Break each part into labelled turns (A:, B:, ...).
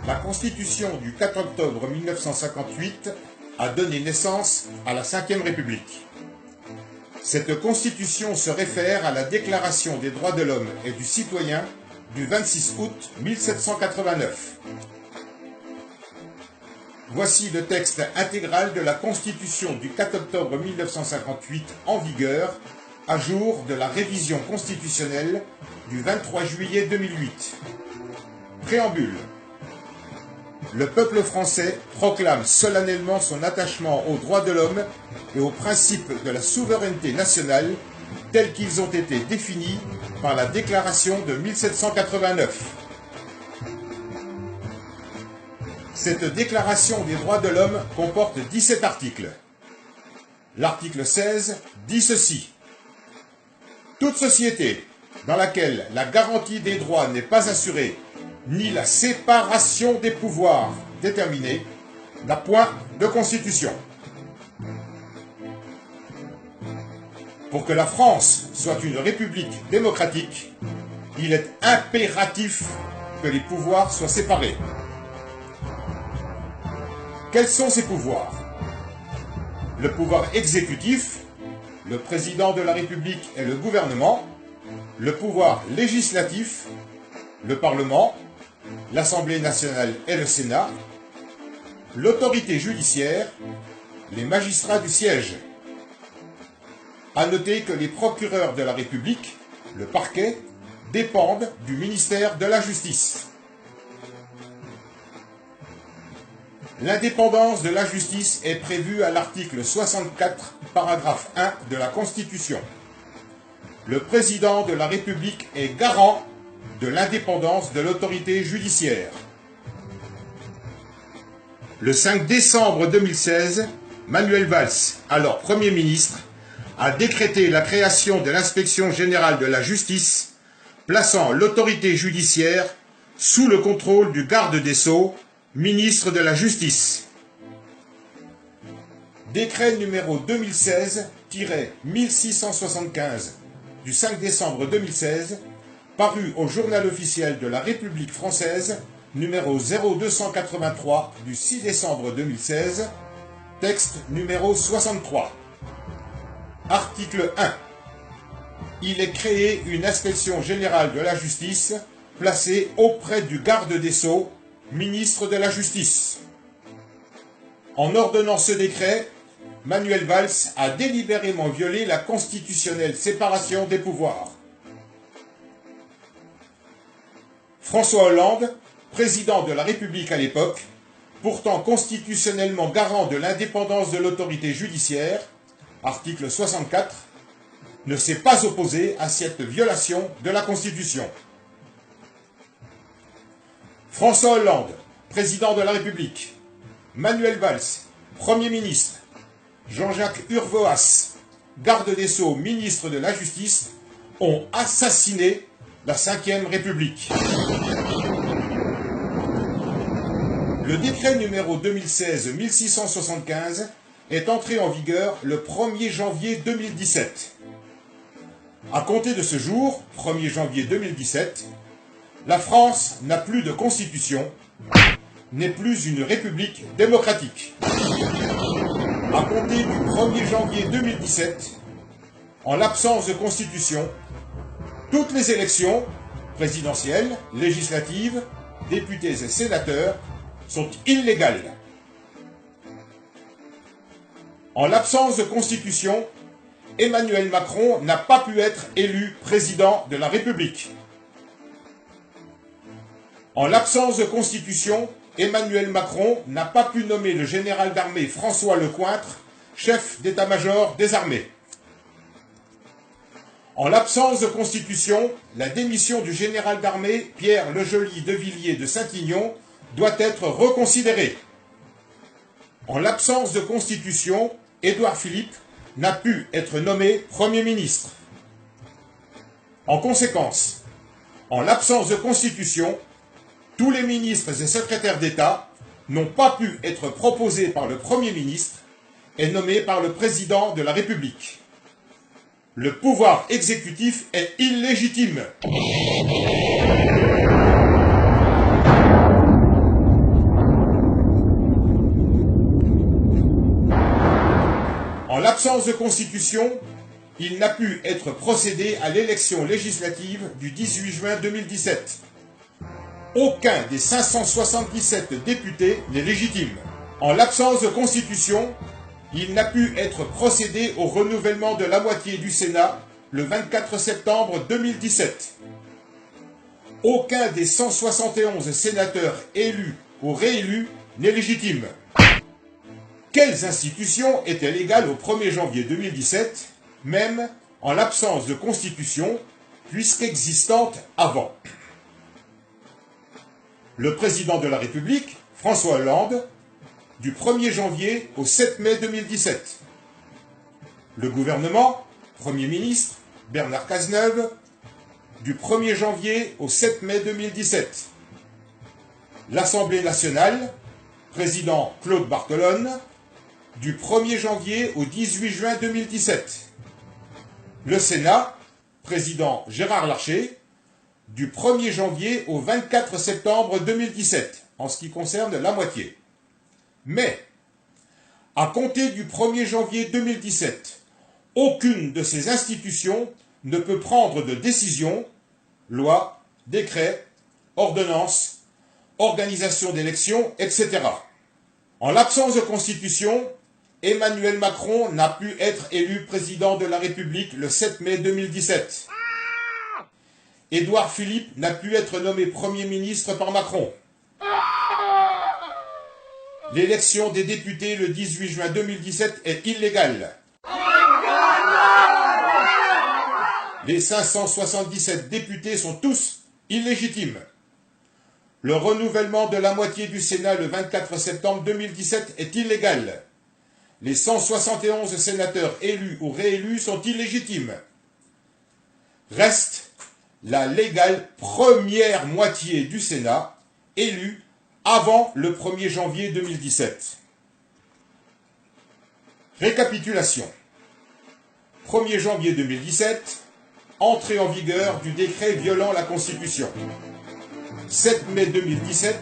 A: La Constitution du 4 octobre 1958 a donné naissance à la Ve République. Cette Constitution se réfère à la Déclaration des droits de l'homme et du citoyen du 26 août 1789. Voici le texte intégral de la Constitution du 4 octobre 1958 en vigueur, à jour de la révision constitutionnelle du 23 juillet 2008. Préambule. Le peuple français proclame solennellement son attachement aux droits de l'homme et aux principes de la souveraineté nationale tels qu'ils ont été définis par la Déclaration de 1789. Cette Déclaration des droits de l'homme comporte 17 articles. L'article 16 dit ceci. Toute société dans laquelle la garantie des droits n'est pas assurée, ni la séparation des pouvoirs déterminée, n'a point de constitution. Pour que la France soit une république démocratique, il est impératif que les pouvoirs soient séparés. Quels sont ces pouvoirs? Le pouvoir exécutif, le président de la République et le gouvernement, le pouvoir législatif, le Parlement, l'Assemblée nationale et le Sénat, l'autorité judiciaire, les magistrats du siège. À noter que les procureurs de la République, le parquet, dépendent du ministère de la Justice. L'indépendance de la justice est prévue à l'article 64, paragraphe 1 de la Constitution. Le président de la République est garant de l'indépendance de l'autorité judiciaire. Le 5 décembre 2016, Manuel Valls, alors Premier ministre, a décrété la création de l'Inspection générale de la justice, plaçant l'autorité judiciaire sous le contrôle du garde des Sceaux, ministre de la Justice. Décret numéro 2016-1675 du 5 décembre 2016, paru au Journal officiel de la République française, numéro 0283 du 6 décembre 2016, texte numéro 63. Article 1. Il est créé une inspection générale de la justice placée auprès du garde des Sceaux, ministre de la Justice. En ordonnant ce décret, Manuel Valls a délibérément violé la constitutionnelle séparation des pouvoirs. François Hollande, président de la République à l'époque, pourtant constitutionnellement garant de l'indépendance de l'autorité judiciaire, article 64, ne s'est pas opposé à cette violation de la Constitution. François Hollande, président de la République, Manuel Valls, Premier ministre, Jean-Jacques Urvoas, garde des Sceaux, ministre de la Justice, ont assassiné la Ve République. Le décret numéro 2016-1675 est entré en vigueur le 1er janvier 2017. À compter de ce jour, 1er janvier 2017, la France n'a plus de constitution, n'est plus une république démocratique. À compter du 1er janvier 2017, en l'absence de constitution, toutes les élections, présidentielles, législatives, députés et sénateurs, sont illégales. En l'absence de constitution, Emmanuel Macron n'a pas pu être élu président de la République. En l'absence de constitution, Emmanuel Macron n'a pas pu nommer le général d'armée François Lecointre chef d'état-major des armées. En l'absence de constitution, la démission du général d'armée Pierre Lejoly de Villiers de Saint-Ignon doit être reconsidérée. En l'absence de constitution, Édouard Philippe n'a pu être nommé Premier ministre. En conséquence, en l'absence de constitution, tous les ministres et secrétaires d'État n'ont pas pu être proposés par le Premier ministre et nommés par le Président de la République. Le pouvoir exécutif est illégitime. l'absence de constitution, il n'a pu être procédé à l'élection législative du 18 juin 2017. Aucun des 577 députés n'est légitime. En l'absence de constitution, il n'a pu être procédé au renouvellement de la moitié du Sénat le 24 septembre 2017. Aucun des 171 sénateurs élus ou réélus n'est légitime. Quelles institutions étaient légales au 1er janvier 2017, même en l'absence de constitution, puisqu'existantes avant? Le président de la République, François Hollande, du 1er janvier au 7 mai 2017. Le gouvernement, Premier ministre, Bernard Cazeneuve, du 1er janvier au 7 mai 2017. L'Assemblée nationale, président Claude Barthelone, du 1er janvier au 18 juin 2017. Le Sénat, président Gérard Larcher, du 1er janvier au 24 septembre 2017, en ce qui concerne la moitié. Mais, à compter du 1er janvier 2017, aucune de ces institutions ne peut prendre de décision, loi, décret, ordonnance, organisation d'élections, etc. En l'absence de constitution, Emmanuel Macron n'a pu être élu président de la République le 7 mai 2017. Édouard Philippe n'a pu être nommé Premier ministre par Macron. L'élection des députés le 18 juin 2017 est illégale. Les 577 députés sont tous illégitimes. Le renouvellement de la moitié du Sénat le 24 septembre 2017 est illégal. Les 171 sénateurs élus ou réélus sont illégitimes. Reste la légale première moitié du Sénat, élue avant le 1er janvier 2017. Récapitulation. 1er janvier 2017, entrée en vigueur du décret violant la Constitution. 7 mai 2017,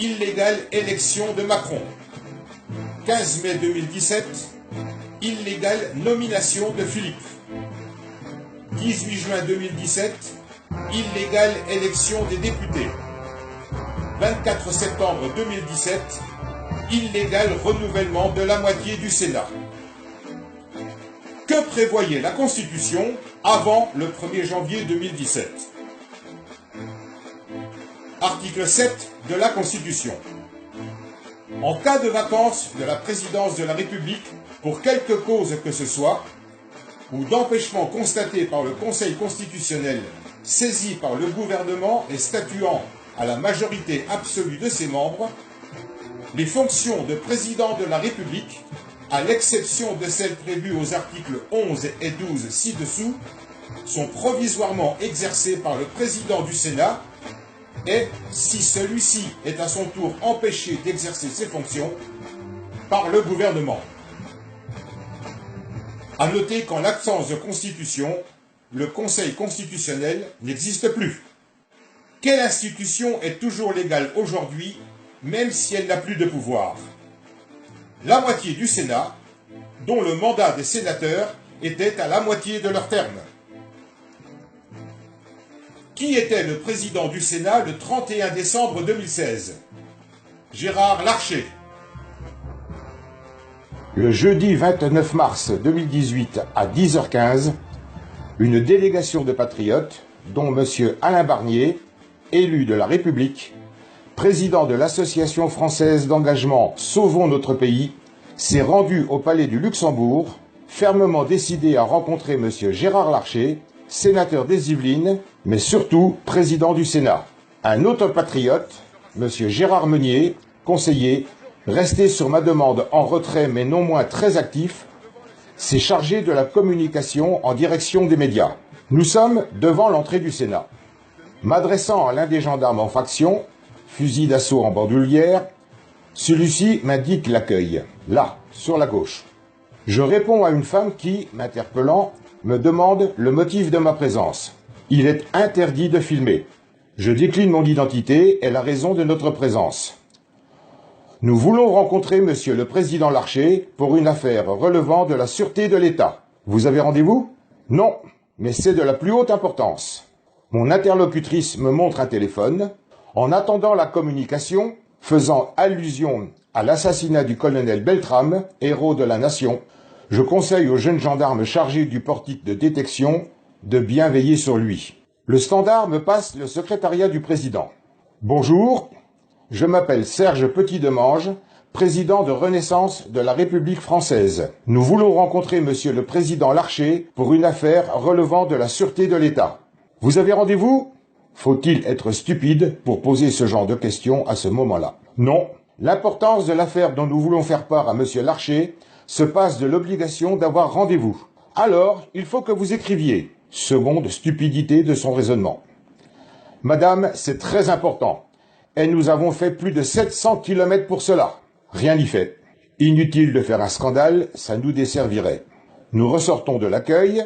A: illégale élection de Macron. 15 mai 2017, illégale nomination de Philippe. 18 juin 2017, illégale élection des députés. 24 septembre 2017, illégal renouvellement de la moitié du Sénat. Que prévoyait la Constitution avant le 1er janvier 2017? Article 7 de la Constitution. En cas de vacance de la présidence de la République pour quelque cause que ce soit, ou d'empêchement constaté par le Conseil constitutionnel saisi par le gouvernement et statuant à la majorité absolue de ses membres, les fonctions de président de la République, à l'exception de celles prévues aux articles 11 et 12 ci-dessous, sont provisoirement exercées par le président du Sénat et, si celui-ci est à son tour empêché d'exercer ses fonctions, par le gouvernement. À noter qu'en l'absence de constitution, le Conseil constitutionnel n'existe plus. Quelle institution est toujours légale aujourd'hui, même si elle n'a plus de pouvoir? La moitié du Sénat, dont le mandat des sénateurs était à la moitié de leur terme. Qui était le président du Sénat le 31 décembre 2016? Gérard Larcher. Le jeudi 29 mars 2018 à 10h15, une délégation de patriotes, dont M. Alain Barnier, élu de la République, président de l'Association française d'engagement Sauvons notre pays, s'est rendu au Palais du Luxembourg, fermement décidé à rencontrer M. Gérard Larcher, sénateur des Yvelines, mais surtout président du Sénat. Un autre patriote, M. Gérard Meunier, conseiller, resté sur ma demande en retrait mais non moins très actif, s'est chargé de la communication en direction des médias. Nous sommes devant l'entrée du Sénat. M'adressant à l'un des gendarmes en faction, fusil d'assaut en bandoulière, celui-ci m'indique l'accueil, là, sur la gauche. Je réponds à une femme qui, m'interpellant, me demande le motif de ma présence. Il est interdit de filmer. Je décline mon identité et la raison de notre présence. Nous voulons rencontrer Monsieur le Président Larcher pour une affaire relevant de la sûreté de l'État. Vous avez rendez-vous? Non, mais c'est de la plus haute importance. Mon interlocutrice me montre un téléphone. En attendant la communication, faisant allusion à l'assassinat du colonel Beltrame, héros de la nation, je conseille aux jeunes gendarmes chargés du portique de détection de bien veiller sur lui. Le standard me passe le secrétariat du président. Bonjour, je m'appelle Serge Petit-Demange, président de Renaissance de la République française. Nous voulons rencontrer Monsieur le Président Larcher pour une affaire relevant de la sûreté de l'État. Vous avez rendez-vous? Faut-il être stupide pour poser ce genre de questions à ce moment-là? Non. L'importance de l'affaire dont nous voulons faire part à Monsieur Larcher se passe de l'obligation d'avoir rendez-vous. Alors, il faut que vous écriviez. Seconde stupidité de son raisonnement. Madame, c'est très important. Et nous avons fait plus de 700 km pour cela. Rien n'y fait. Inutile de faire un scandale, ça nous desservirait. Nous ressortons de l'accueil,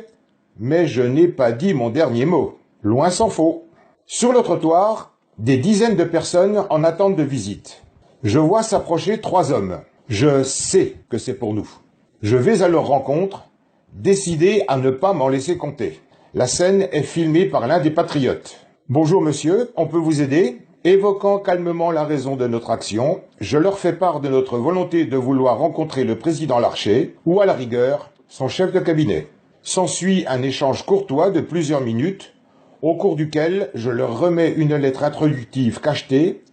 A: mais je n'ai pas dit mon dernier mot. Loin s'en faut. Sur le trottoir, des dizaines de personnes en attente de visite. Je vois s'approcher 3 hommes. Je sais que c'est pour nous. Je vais à leur rencontre, décidé à ne pas m'en laisser compter. La scène est filmée par l'un des patriotes. Bonjour monsieur, on peut vous aider? Évoquant calmement la raison de notre action, je leur fais part de notre volonté de vouloir rencontrer le président Larcher, ou à la rigueur, son chef de cabinet. S'ensuit un échange courtois de plusieurs minutes, au cours duquel je leur remets une lettre introductive cachetée,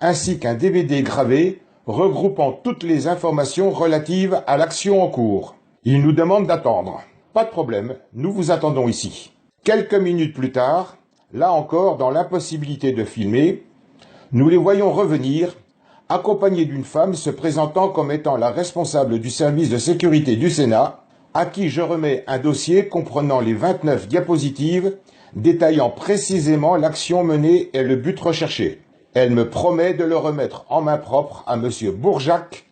A: ainsi qu'un DVD gravé regroupant toutes les informations relatives à l'action en cours. Ils nous demandent d'attendre. Pas de problème, nous vous attendons ici. Quelques minutes plus tard, là encore dans l'impossibilité de filmer, nous les voyons revenir, accompagnés d'une femme se présentant comme étant la responsable du service de sécurité du Sénat, à qui je remets un dossier comprenant les 29 diapositives détaillant précisément l'action menée et le but recherché. Elle me promet de le remettre en main propre à M. Bourjac,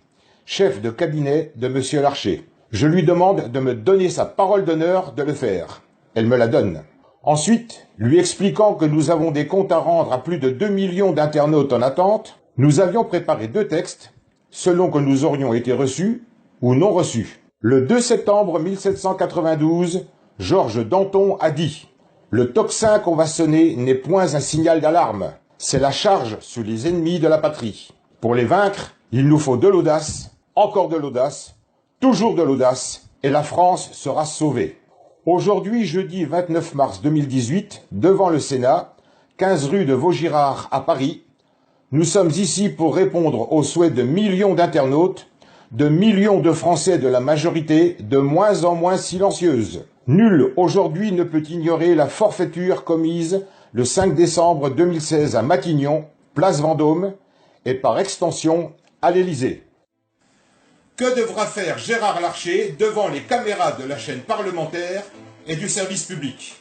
A: chef de cabinet de M. Larcher. Je lui demande de me donner sa parole d'honneur de le faire. Elle me la donne. Ensuite, lui expliquant que nous avons des comptes à rendre à plus de 2 millions d'internautes en attente, nous avions préparé 2 textes, selon que nous aurions été reçus ou non reçus. Le 2 septembre 1792, Georges Danton a dit « Le tocsin qu'on va sonner n'est point un signal d'alarme, c'est la charge sur les ennemis de la patrie. Pour les vaincre, il nous faut de l'audace, encore de l'audace, toujours de l'audace, et la France sera sauvée. » Aujourd'hui, jeudi 29 mars 2018, devant le Sénat, 15 rue de Vaugirard à Paris, nous sommes ici pour répondre aux souhaits de millions d'internautes, de millions de Français de la majorité de moins en moins silencieuse. Nul aujourd'hui ne peut ignorer la forfaiture commise le 5 décembre 2016 à Matignon, place Vendôme, et par extension à l'Élysée. Que devra faire Gérard Larcher devant les caméras de la chaîne parlementaire et du service public?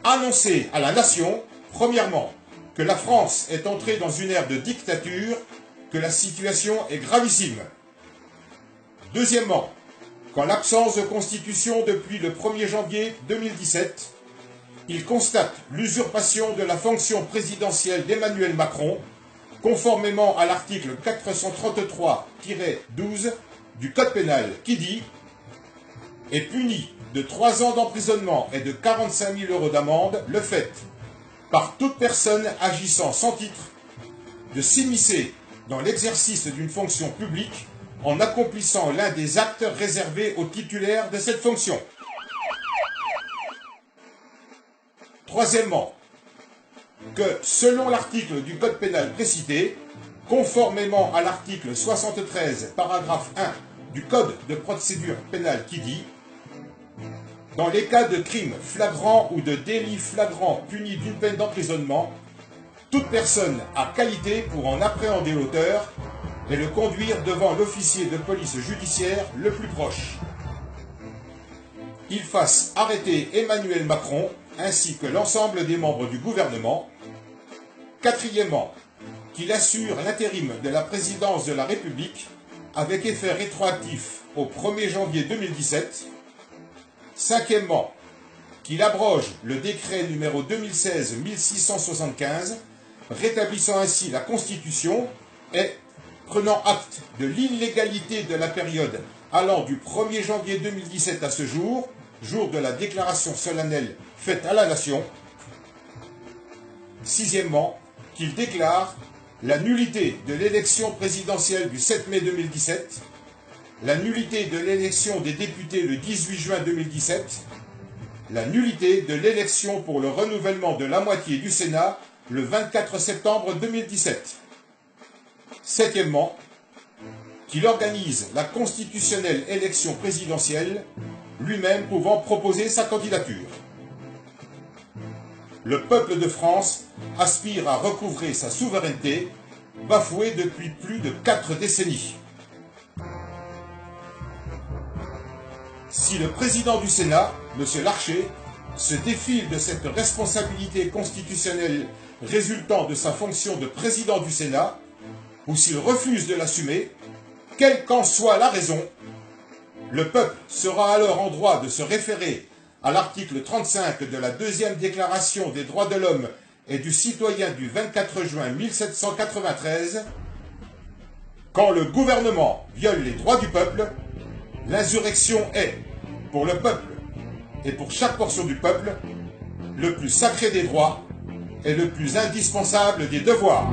A: Annoncer à la nation, premièrement, que la France est entrée dans une ère de dictature, que la situation est gravissime. Deuxièmement, qu'en l'absence de constitution depuis le 1er janvier 2017, il constate l'usurpation de la fonction présidentielle d'Emmanuel Macron, conformément à l'article 433-12 du Code pénal qui dit « est puni de 3 ans d'emprisonnement et de 45 000 € d'amende le fait, par toute personne agissant sans titre, de s'immiscer dans l'exercice d'une fonction publique en accomplissant l'un des actes réservés aux titulaires de cette fonction. » Troisièmement, que selon l'article du Code pénal précité, conformément à l'article 73, paragraphe 1 du Code de procédure pénale qui dit « Dans les cas de crimes flagrants ou de délits flagrants punis d'une peine d'emprisonnement, toute personne a qualité pour en appréhender l'auteur et le conduire devant l'officier de police judiciaire le plus proche. Il fasse arrêter Emmanuel Macron ainsi que l'ensemble des membres du gouvernement. Quatrièmement, qu'il assure l'intérim de la présidence de la République avec effet rétroactif au 1er janvier 2017. Cinquièmement, qu'il abroge le décret numéro 2016-1675, rétablissant ainsi la Constitution et prenant acte de l'illégalité de la période allant du 1er janvier 2017 à ce jour, jour de la déclaration solennelle faite à la nation. Sixièmement, qu'il déclare la nullité de l'élection présidentielle du 7 mai 2017, la nullité de l'élection des députés le 18 juin 2017, la nullité de l'élection pour le renouvellement de la moitié du Sénat le 24 septembre 2017. Septièmement, qu'il organise la constitutionnelle élection présidentielle, lui-même pouvant proposer sa candidature. Le peuple de France aspire à recouvrer sa souveraineté, bafouée depuis plus de 4 décennies. Si le président du Sénat, M. Larcher, se défile de cette responsabilité constitutionnelle résultant de sa fonction de président du Sénat, ou s'il refuse de l'assumer, quelle qu'en soit la raison, le peuple sera alors en droit de se référer à l'article 35 de la deuxième déclaration des droits de l'homme et du citoyen du 24 juin 1793. Quand le gouvernement viole les droits du peuple, l'insurrection est, pour le peuple et pour chaque portion du peuple, le plus sacré des droits et le plus indispensable des devoirs.